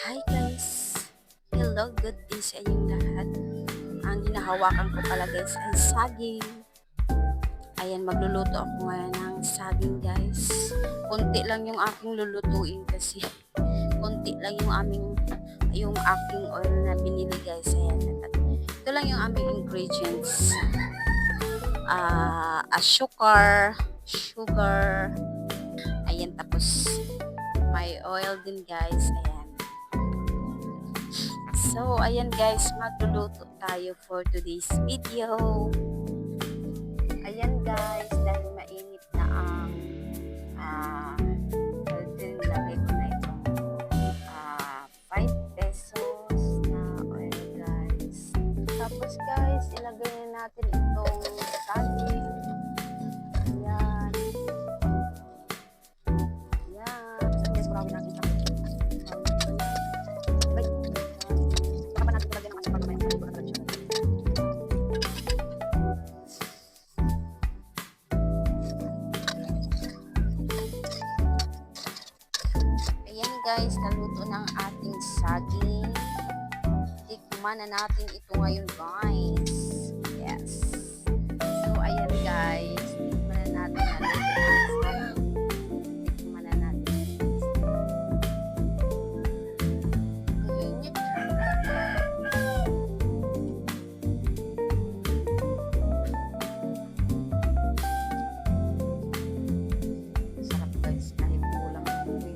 Hi guys! Hello, good day sa inyong lahat. Ang hinahawakan ko pala guys ay saging. Ayan, magluluto ako ngayon ng saging guys. Konti lang yung aking lulutuin kasi konti lang yung aking oil na binili guys. Ayan, ito lang yung aming ingredients. Sugar, ayan, tapos may oil din guys. Ayan. So, ayan guys, magluluto tayo for today's video. Ayan guys, dahil mainit na ang nilagay ko na itong 5 pesos na oil guys. Tapos guys, ilagay na natin itong saging. Ayan. Ayan. So, guys, kurawin natin ito. Guys, naluto ng ating saging. Tikman na natin ito ngayon guys. Yes. So, ayan guys. Tikman na natin ang saging. Tikman na natin. Sarap guys. Kahit kulang ang tubig.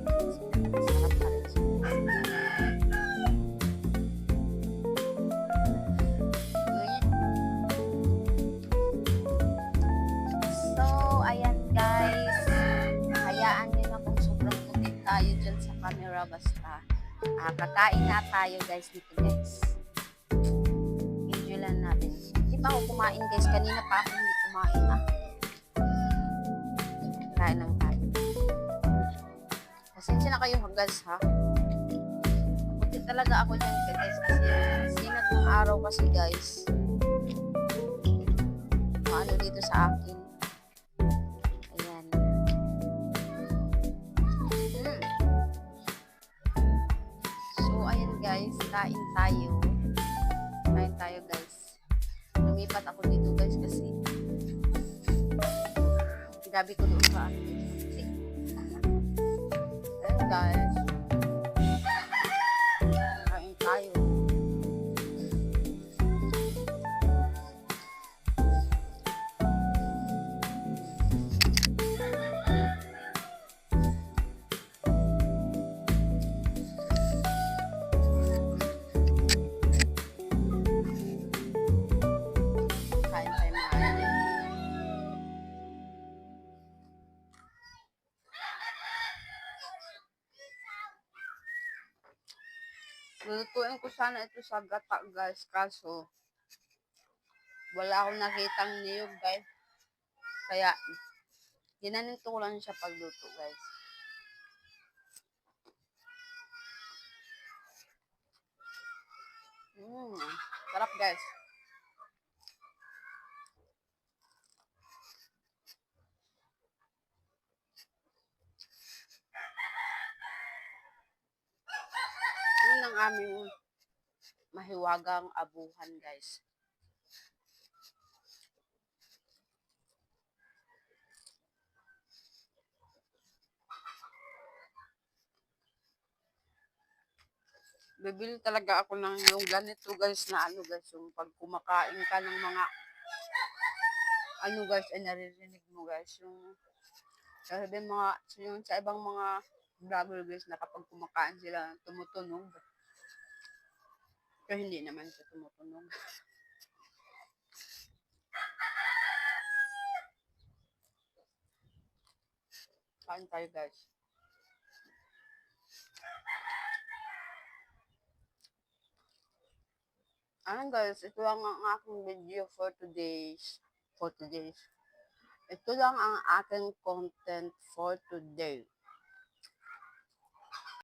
Tayo dyan sa camera basta kakain na tayo guys dito guys. Video lang natin. Hindi pa ako kumain guys. Kanina pa ako hindi kumain Kain lang tayo. Pasensya na kayo guys ha. Buti talaga ako dyan guys kasi sinat ng araw kasi guys. Maano dito sa akin. Guys, kain tayo guys. Lumipat ako dito guys kasi sinabi ko doon sa akin. Ayan guys, kain tayo. Lulutuin ko sana ito sa gata guys, kaso wala akong nakitang niyog guys. Kaya ginanito ko lang siya pagluto guys. Sarap guys. Yun ang aming mahiwagang abuhan guys. Bibili talaga ako ng yung ganito guys na ano guys, yung pag kumakain ka ng mga ano guys, ay naririnig mo guys, yung sabi mga, yung sa ibang mga vlogger guys na kapag kumakain sila tumutunog. Pero hindi naman siya tumutunog. Kain tayo guys. Ayan guys, ito lang ang aking video for today's. Ito lang ang aking content for today.